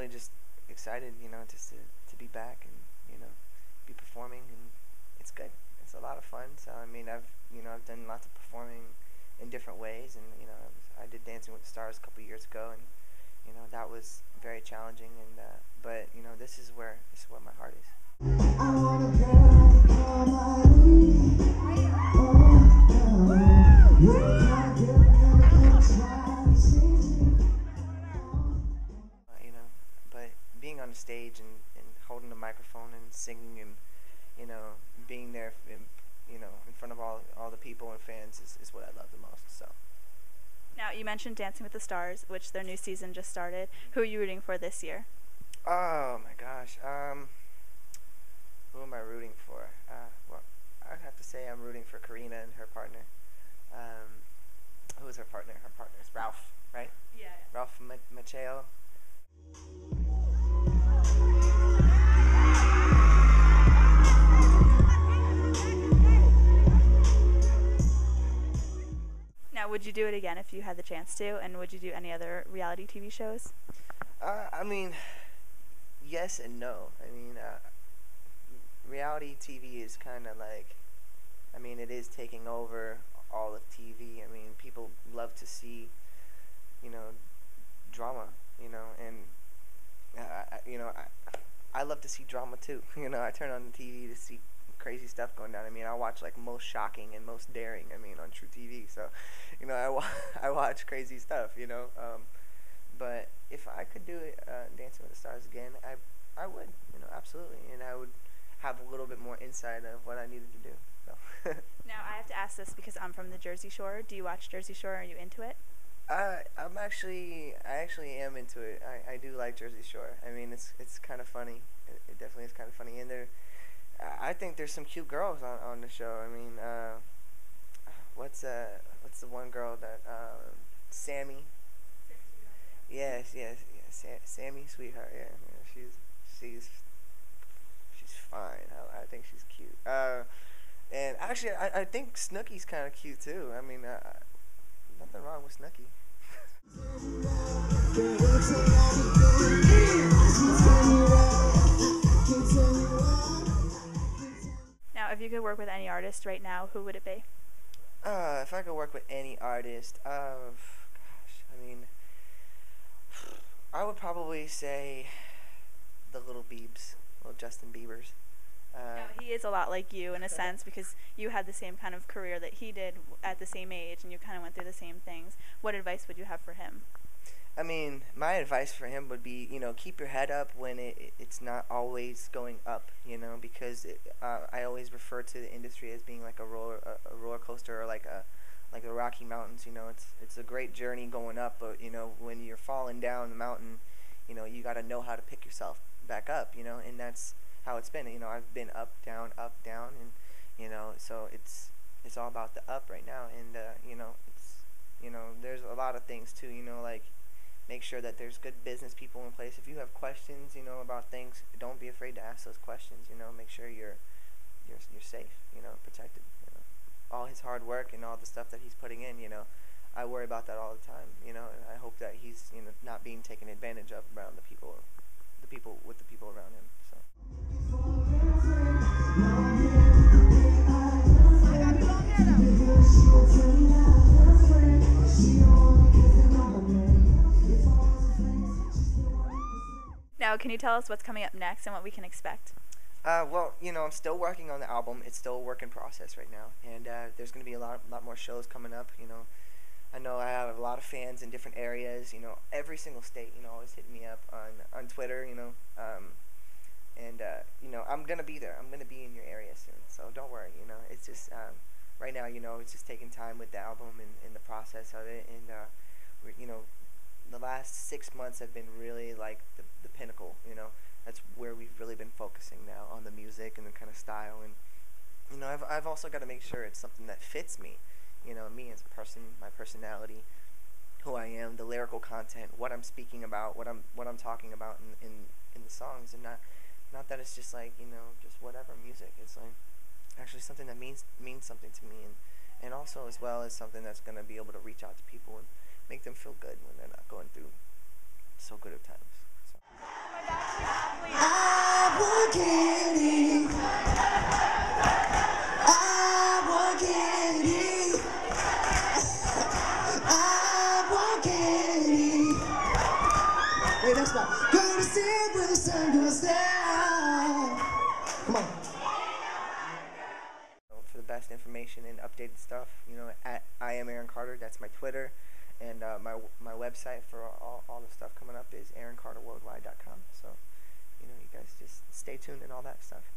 really just excited, just to be back and, be performing, and it's good. It's a lot of fun. So I mean, I've done lots of performing in different ways, and I did Dancing with the Stars a couple years ago, and that was very challenging, and but this is where my heart is. But being on the stage and holding the microphone and singing and being there in front of all the people and fans is what I love the most. So. Now, you mentioned Dancing with the Stars, which their new season just started. Who are you rooting for this year? Oh my gosh. Who am I rooting for? Well, I'd have to say I'm rooting for Karina and her partner. Who is her partner? Her partner is Ralph, right? Yeah. Ralph Macchio. Now, would you do it again if you had the chance to? And would you do any other reality TV shows? I mean, yes and no. I mean, reality TV is kind of like, I mean, it is taking over all of TV. I mean, people love to see, drama, and I love to see drama too. I turn on the TV to see crazy stuff going down. I mean, I watch like Most Shocking and Most Daring, on True TV. So, I watch crazy stuff, but if I could do it, Dancing with the Stars again, I would, absolutely, and I would have a little bit more insight of what I needed to do. So. Now, I have to ask this because I'm from the Jersey Shore. Do you watch Jersey Shore? Are you into it? I actually am into it. I do like Jersey Shore. I mean, it's kind of funny. It definitely is kind of funny, and I think there's some cute girls on the show. I mean, what's the one girl that Sammy? Yes, Sammy Sweetheart. Yeah, she's fine. I think she's cute. And actually, I think Snooki's kind of cute too. I mean, nothing wrong with Snooki. Now, if you could work with any artist right now, who would it be? If I could work with any artist, gosh, I mean, I would probably say the little Justin Biebers. Now, he is a lot like you in a sense because you had the same kind of career that he did at the same age, and you kind of went through the same things. What advice would you have for him? I mean, my advice for him would be, keep your head up when it's not always going up, because I always refer to the industry as being like a roller coaster, or like the Rocky Mountains. It's a great journey going up, but when you're falling down the mountain, you got to know how to pick yourself back up, and that's how it's been. I've been up, down, and so it's all about the up right now, and there's a lot of things too, like make sure that there's good business people in place. If you have questions, about things, don't be afraid to ask those questions. Make sure you're safe, protected. All his hard work and all the stuff that he's putting in, I worry about that all the time, and I hope that he's not being taken advantage of around the people around him. So. Now, can you tell us what's coming up next and what we can expect? Well, I'm still working on the album. It's still a work in process right now, and there's going to be a lot more shows coming up. I know I have a lot of fans in different areas. Every single state, always hitting me up on Twitter. And I'm gonna be there. I'm gonna be in your area soon. So don't worry. It's just right now. It's just taking time with the album and the process of it, and the last 6 months have been really like the pinnacle. That's where we've really been focusing now on the music and the kind of style, and I've also got to make sure it's something that fits me. Me as a person, my personality, who I am, the lyrical content, what I'm speaking about, what I'm talking about in the songs, and not that it's just like just whatever music. It's like actually something that means something to me, and also as well as something that's gonna be able to reach out to people and make them feel good when they're not going through so good of times. So. I want candy. I want candy. I want candy. Hey, next one. Go to sleep when the sun goes down. Come on. For the best information and updated stuff, at I am Aaron Carter. That's my Twitter, and my website for all the stuff coming up is aaroncarterworldwide.com. So, you guys just stay tuned and all that stuff.